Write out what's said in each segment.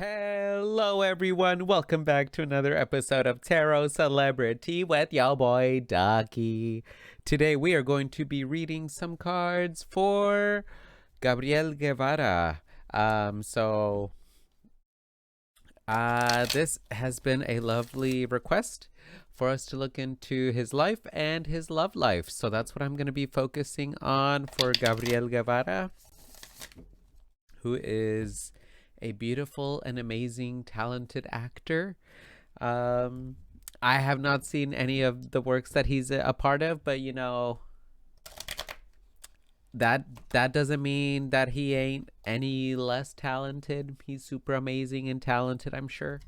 Hello everyone, welcome back to another episode of TarotCelebritea with y'all boy Ducky. Today we are going to be reading some cards for Gabriel Guevara. This has been a lovely request for us to look into his life and his love life. So that's what I'm going to be focusing on for Gabriel Guevara, who is a beautiful and amazing, talented actor. I have not seen any of the works that he's a part of, but you know, that doesn't mean that he ain't any less talented. He's super amazing and talented, I'm sure.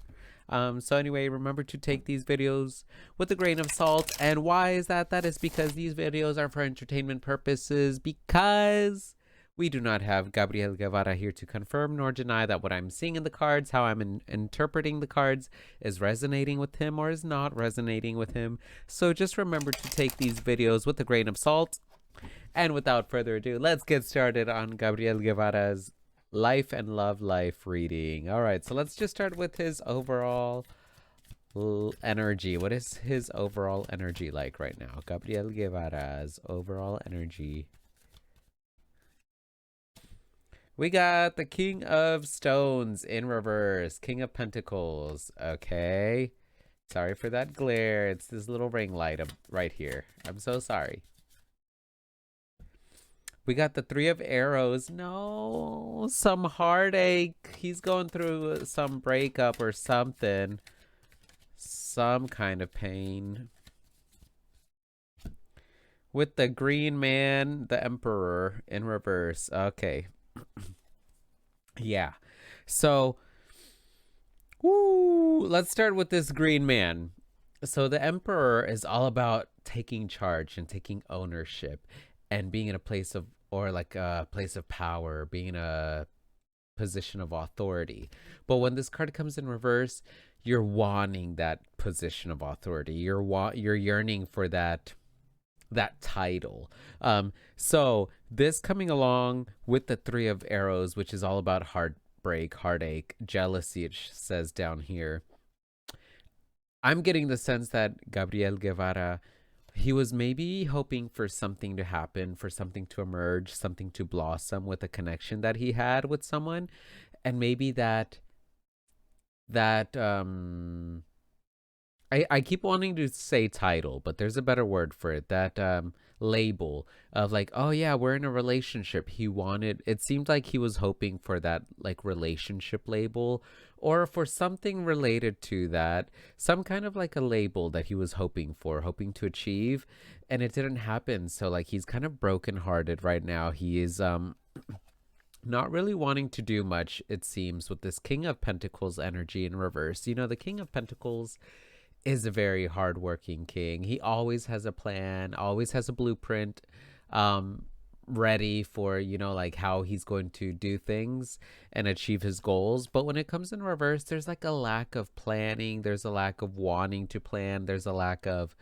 So anyway, remember to take these videos with a grain of salt. And why is that? That is because these videos are for entertainment purposes, because we do not have Gabriel Guevara here to confirm nor deny that what I'm seeing in the cards, how I'm interpreting the cards, is resonating with him or is not resonating with him. So just remember to take these videos with a grain of salt. And without further ado, let's get started on Gabriel Guevara's life and love life reading. All right, so let's just start with his overall energy. What is his overall energy like right now? Gabriel Guevara's overall energy. We got the King of Stones in reverse. King of Pentacles. Okay. Sorry for that glare. It's this little ring light right here. I'm so sorry. We got the Three of Arrows. No, some heartache. He's going through some breakup or something. Some kind of pain. With the Green Man, the Emperor in reverse. Okay. Yeah. So, let's start with this Green Man. So the Emperor is all about taking charge and taking ownership and being in a place of, or like a place of power, being in a position of authority. But when this card comes in reverse, you're wanting that position of authority. You're yearning for that title. So this coming along with the Three of Arrows, which is all about heartbreak, heartache, jealousy, it says down here. I'm getting the sense that Gabriel Guevara, he was maybe hoping for something to happen, for something to emerge, something to blossom with a connection that he had with someone. And maybe that I keep wanting to say title, but there's a better word for it. That label of like, oh yeah, we're in a relationship. It seemed like he was hoping for that like relationship label, or for something related to that, some kind of like a label that he was hoping to achieve, and it didn't happen. So like he's kind of brokenhearted right now. He is not really wanting to do much, it seems, with this King of Pentacles energy in reverse. You know, the King of Pentacles is a very hardworking king. He always has a plan, always has a blueprint ready for, you know, like how he's going to do things and achieve his goals. But when it comes in reverse, there's like a lack of planning. There's a lack of wanting to plan. There's a lack of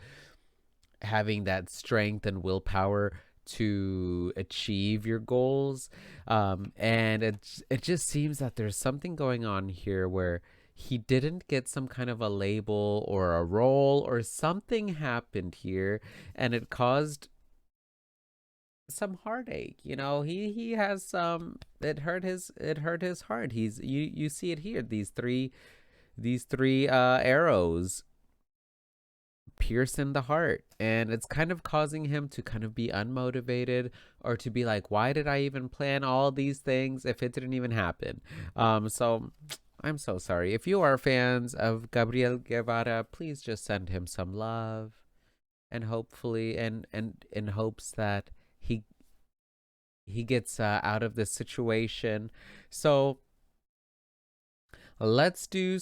having that strength and willpower to achieve your goals. And it just seems that there's something going on here where he didn't get some kind of a label or a role, or something happened here and it caused some heartache. You know, he has some, it hurt his heart. You see it here, these three arrows pierce in the heart, and it's kind of causing him to kind of be unmotivated, or to be like, why did I even plan all these things if it didn't even happen? So I'm so sorry. If you are fans of Gabriel Guevara, please just send him some love, and hopefully, and in hopes that he gets out of this situation. So let's do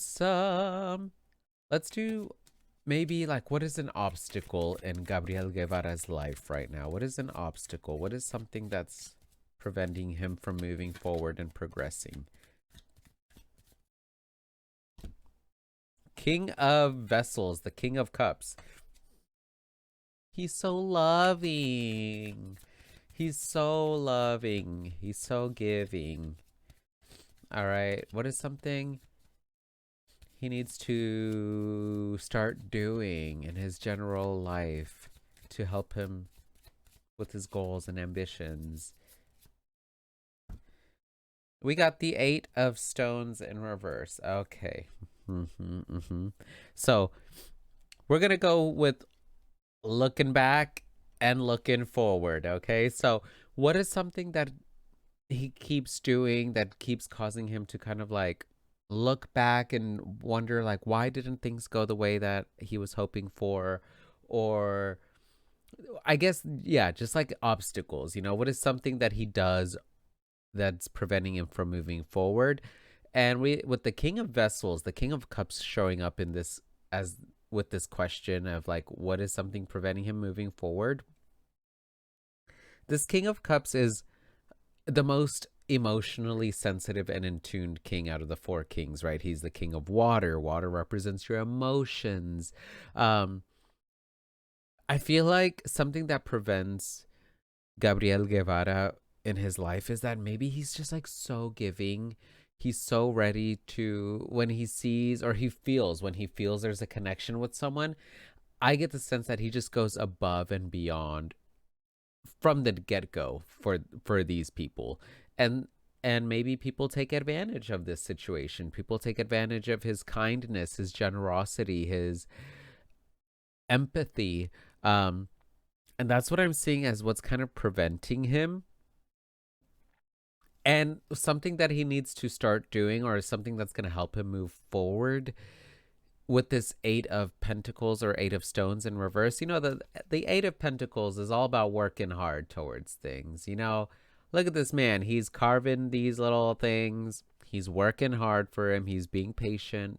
maybe like, what is an obstacle in Gabriel Guevara's life right now? What is an obstacle? What is something that's preventing him from moving forward and progressing? King of Vessels, the King of Cups. He's so loving. He's so loving. He's so giving. All right. What is something he needs to start doing in his general life to help him with his goals and ambitions. We got the Eight of Stones in reverse. Okay. So we're going to go with looking back and looking forward. Okay. So, what is something that he keeps doing that keeps causing him to kind of like look back and wonder, like, why didn't things go the way that he was hoping for? Or, I guess, yeah, just like obstacles. What is something that he does that's preventing him from moving forward? And we, with the King of Vessels, the King of Cups showing up in this as with this question of like, what is something preventing him moving forward? This King of Cups is the most emotionally sensitive and in tuned king out of the four kings, right? He's the king of water. Water represents your emotions. Um, I feel like something that prevents Gabriel Guevara in his life is that maybe he's just like so giving. He's so ready to, when he sees or when he feels there's a connection with someone, I get the sense that he just goes above and beyond from the get-go for these people. And maybe people take advantage of this situation. People take advantage of his kindness, his generosity, his empathy. Um and that's what I'm seeing as what's kind of preventing him. And something that he needs to start doing, or something that's going to help him move forward with this Eight of Pentacles or Eight of Stones in reverse. The Eight of Pentacles is all about working hard towards things. Look at this man. He's carving these little things. He's working hard for him. He's being patient.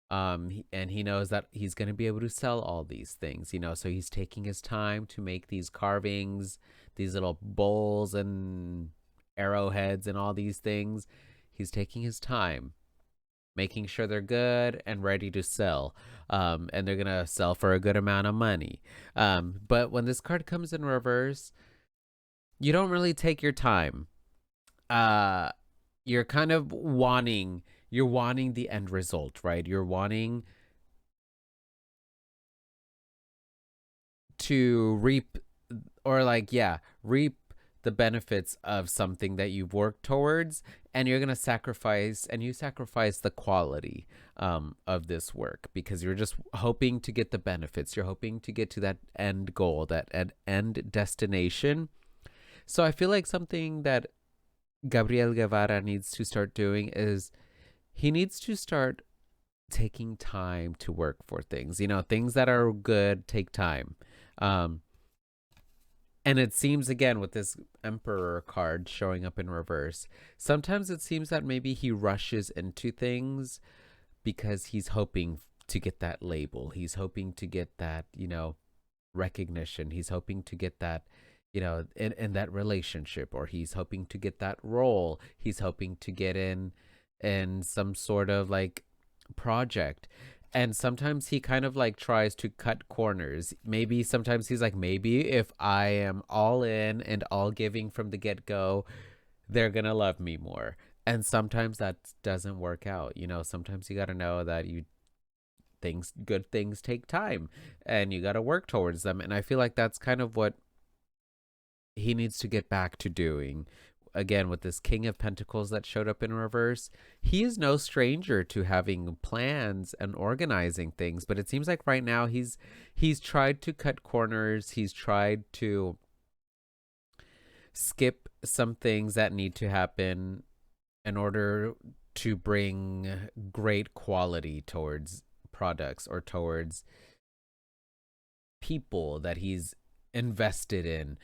And he knows that he's going to be able to sell all these things, so he's taking his time to make these carvings, these little bowls and arrowheads and all these things. He's taking his time, making sure they're good and ready to sell. And they're going to sell for a good amount of money. But when this card comes in reverse, you don't really take your time. You're kind of wanting the end result, right? You're wanting to reap, or like, yeah, reap the benefits of something that you've worked towards, and you're going to sacrifice the quality of this work because you're just hoping to get the benefits. You're hoping to get to that end goal, that end destination. So I feel like something that Gabriel Guevara needs to start doing is he needs to start taking time to work for things. Things that are good take time. Um, and it seems, again, with this Emperor card showing up in reverse, sometimes it seems that maybe he rushes into things because he's hoping to get that label. He's hoping to get that, recognition. He's hoping to get that, in that relationship, or he's hoping to get that role. He's hoping to get in some sort of like project. And sometimes he kind of like tries to cut corners. Maybe sometimes he's like, maybe if I am all in and all giving from the get-go, they're gonna love me more. And sometimes that doesn't work out. Sometimes you got to know that good things take time, and you got to work towards them. And I feel like that's kind of what he needs to get back to doing. Again, with this King of Pentacles that showed up in reverse, he is no stranger to having plans and organizing things. But it seems like right now he's tried to cut corners. He's tried to skip some things that need to happen in order to bring great quality towards products or towards people that he's invested in.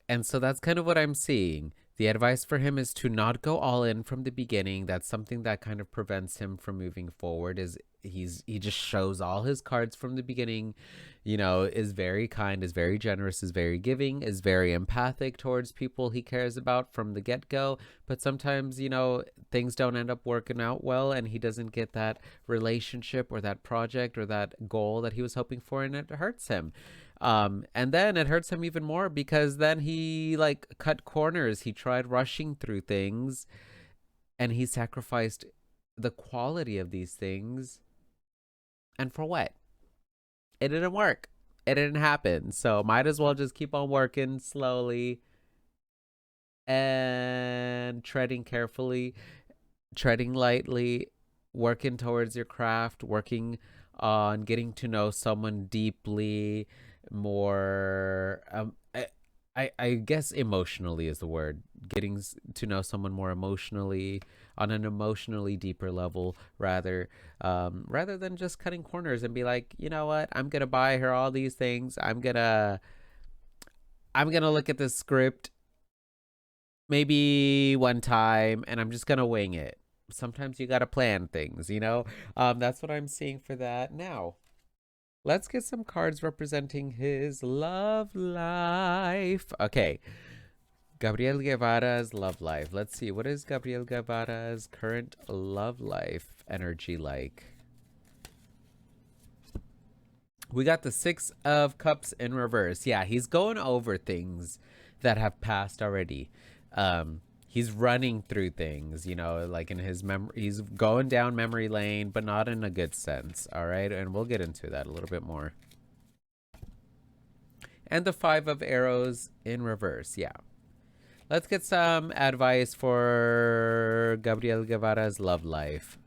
And so that's kind of what I'm seeing. The advice for him is to not go all in from the beginning. That's something that kind of prevents him from moving forward. Is he just shows all his cards from the beginning, is very kind, is very generous, is very giving, is very empathic towards people he cares about from the get-go. But sometimes, things don't end up working out well, and he doesn't get that relationship or that project or that goal that he was hoping for, and it hurts him. And then it hurts him even more because then he like cut corners. He tried rushing through things, and he sacrificed the quality of these things, and for what? It didn't work. It didn't happen. So might as well just keep on working slowly and treading carefully, treading lightly, working towards your craft, working on getting to know someone deeply, more. I guess emotionally is the word. Getting to know someone more emotionally, on an emotionally deeper level, rather than just cutting corners and be like, you know what, I'm gonna buy her all these things. I'm gonna look at this script maybe one time and I'm just gonna wing it. Sometimes you gotta plan things, you know? That's what I'm seeing for that. Now, let's get some cards representing his love life. Okay, Gabriel Guevara's love life. Let's see, what is Gabriel Guevara's current love life energy like? We got the Six of Cups in reverse. Yeah, he's going over things that have passed already. He's running through things, you know, like in his memory. He's going down memory lane, but not in a good sense. All right, and we'll get into that a little bit more. And the Five of Arrows in reverse. Yeah. Let's get some advice for Gabriel Guevara's love life.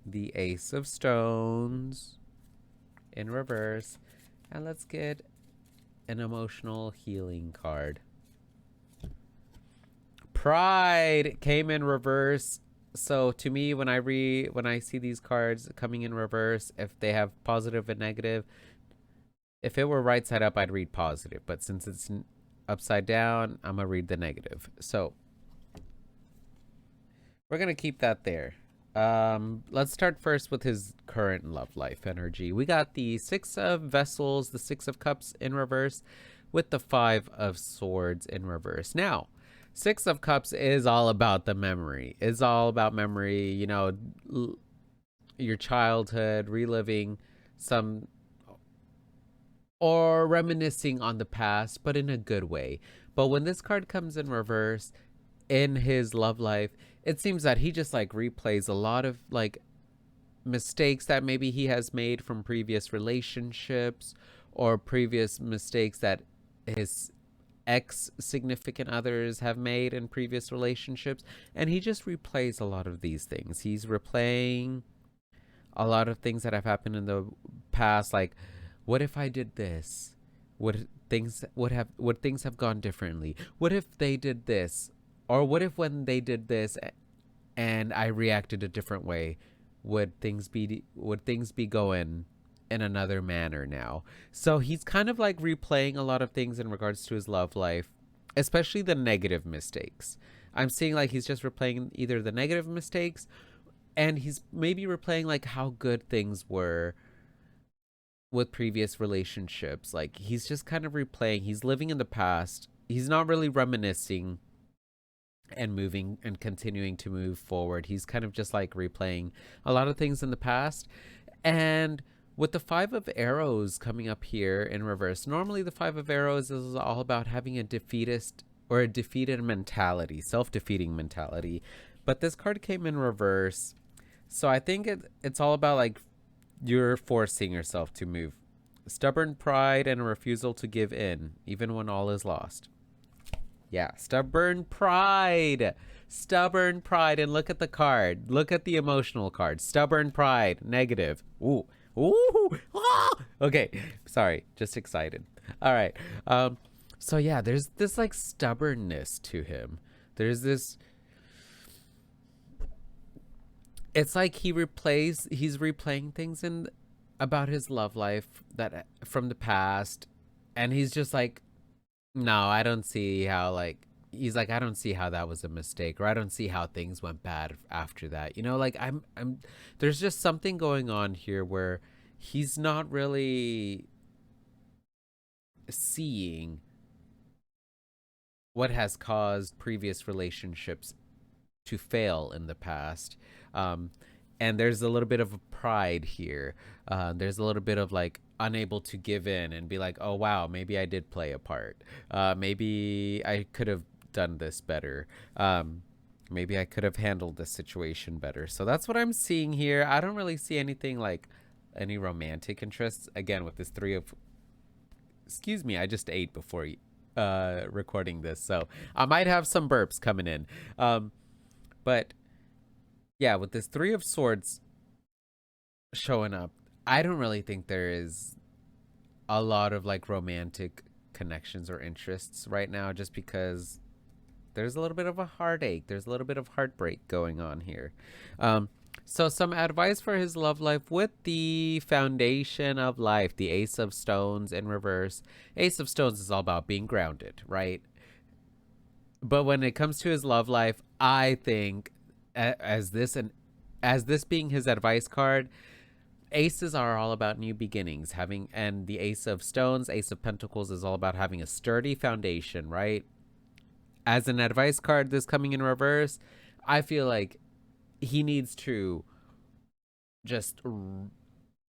The Ace of Stones in reverse. And let's get an emotional healing card. Pride came in reverse. So to me, when I see these cards coming in reverse, if they have positive and negative, if it were right side up, I'd read positive. But since it's upside down, I'm gonna read the negative. So we're gonna keep that there. Let's start first with his current love life energy. We got the Six of Vessels, the Six of Cups in reverse, with the Five of Swords in reverse. Now, Six of Cups is all about the memory. It's all about memory, you know, your childhood, reliving some or reminiscing on the past, but in a good way. But when this card comes in reverse in his love life, it seems that he just like replays a lot of like mistakes that maybe he has made from previous relationships or previous mistakes that his ex significant others have made in previous relationships, and he just replays a lot of these things. He's replaying a lot of things that have happened in the past, like what if I did this, would things have gone differently, what if they did this, or what if when they did this and I reacted a different way, would things be going in another manner now? So he's kind of like replaying a lot of things in regards to his love life, especially the negative mistakes. I'm seeing like he's just replaying either the negative mistakes, and he's maybe replaying like how good things were with previous relationships. Like he's just kind of replaying. He's living in the past. He's not really reminiscing and moving and continuing to move forward. He's kind of just like replaying a lot of things in the past. And with the Five of Arrows coming up here in reverse, normally the Five of Arrows is all about having a defeatist or a defeated mentality, self-defeating mentality. But this card came in reverse. So I think it's all about like you're forcing yourself to move. Stubborn pride and a refusal to give in, even when all is lost. Yeah, stubborn pride. Stubborn pride. And look at the card. Look at the emotional card. Stubborn pride. Negative. Ooh. Ooh. Ah! Okay. Sorry. Just excited. All right. So yeah, there's this like stubbornness to him. There's this, it's like he's replaying things in about his love life that from the past, and he's just like, no, I don't see how, like, he's like, I don't see how that was a mistake, or I don't see how things went bad after that. You know, like I'm there's just something going on here where he's not really seeing what has caused previous relationships to fail in the past. Um, and there's a little bit of pride here. There's a little bit of like unable to give in and be like, oh wow, maybe I did play a part. Maybe I could have done this better. maybe I could have handled this situation better. So that's what I'm seeing here. I don't really see anything like any romantic interests. Again, with this three of, excuse me, I just ate before recording this, so I might have some burps coming in. But yeah, with this three of swords showing up, I don't really think there is a lot of like romantic connections or interests right now, just because there's a little bit of a heartache. There's a little bit of heartbreak going on here. Um, so, some advice for his love life with the foundation of life, the Ace of Stones in reverse. Ace of Stones is all about being grounded, right? But when it comes to his love life, I think as this being his advice card, aces are all about new beginnings, having, and the Ace of Stones, Ace of Pentacles is all about having a sturdy foundation, right? As an advice card, this coming in reverse, I feel like he needs to just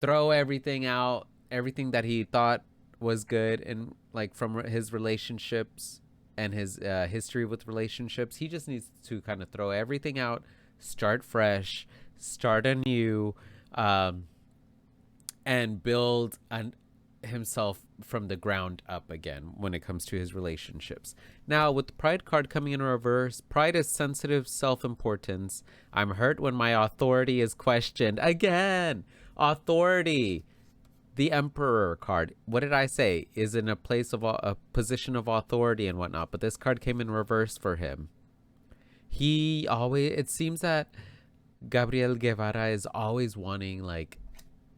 throw everything out, everything that he thought was good, and like from his relationships and his history with relationships. He just needs to kind of throw everything out, start fresh, start anew, um, and build himself from the ground up again when it comes to his relationships. Now, with the Pride card coming in reverse, Pride is sensitive self-importance. I'm hurt when my authority is questioned. Again, authority. The Emperor card, what did I say? Is in a place of a position of authority and whatnot, but this card came in reverse for him. He always, it seems that Gabriel Guevara is always wanting like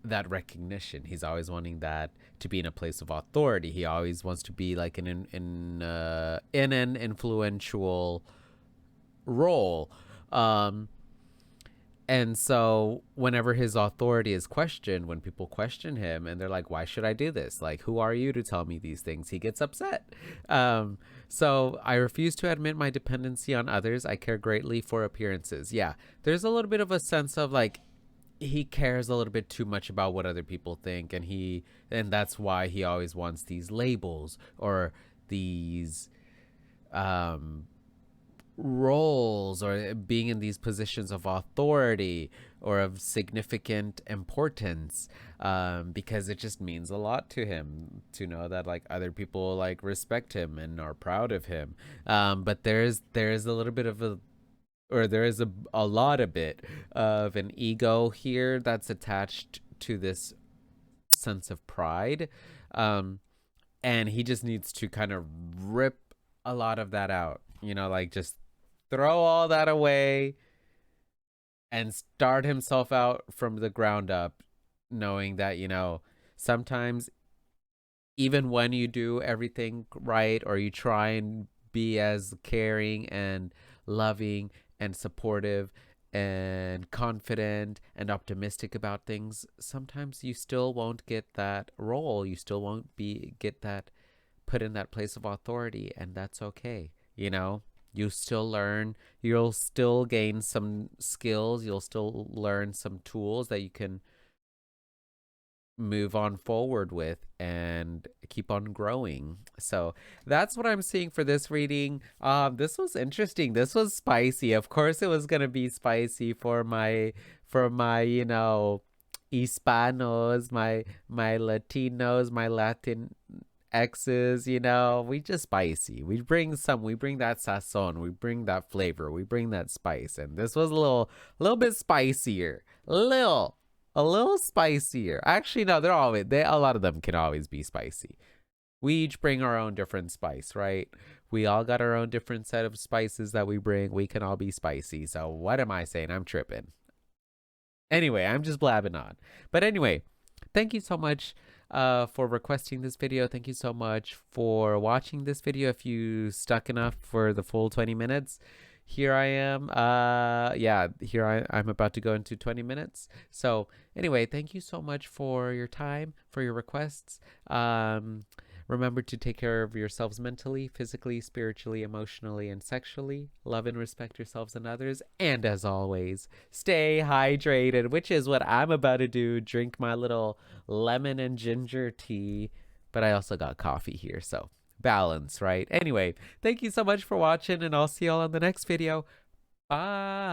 that recognition. He's always wanting that to be in a place of authority. He always wants to be like in an influential role. And so whenever his authority is questioned, when people question him and they're like, why should I do this? Like, who are you to tell me these things? He gets upset. So I refuse to admit my dependency on others. I care greatly for appearances. Yeah, there's a little bit of a sense of like, he cares a little bit too much about what other people think, and that's why he always wants these labels or these roles, or being in these positions of authority or of significant importance, because it just means a lot to him to know that like other people like respect him and are proud of him. But there's a little bit of a, or there is a lot of bit of an ego here that's attached to this sense of pride. And he just needs to kind of rip a lot of that out, like just throw all that away and start himself out from the ground up, knowing that, sometimes even when you do everything right, or you try and be as caring and loving and supportive and confident and optimistic about things, sometimes you still won't get that role. You still won't get that put in that place of authority, and that's okay. You still learn, you'll still gain some skills, you'll still learn some tools that you can move on forward with and keep on growing. So that's what I'm seeing for this reading. This was interesting. This was spicy. Of course it was gonna be spicy for my Hispanos, my Latinos, my Latin exes. We just spicy. We bring that sazon, we bring that flavor, we bring that spice, and this was a little bit spicier. A little spicier. Actually, no, a lot of them can always be spicy. We each bring our own different spice, right? We all got our own different set of spices that we bring. We can all be spicy. So what am I saying? I'm tripping. Anyway, I'm just blabbing on. But anyway, thank you so much for requesting this video. Thank you so much for watching this video. If you stuck enough for the full 20 minutes, here I am. I'm about to go into 20 minutes. So anyway, thank you so much for your time, for your requests. Remember to take care of yourselves mentally, physically, spiritually, emotionally, and sexually. Love and respect yourselves and others. And as always, stay hydrated, which is what I'm about to do. Drink my little lemon and ginger tea. But I also got coffee here, so balance, right? Anyway, thank you so much for watching, and I'll see y'all on the next video. Bye.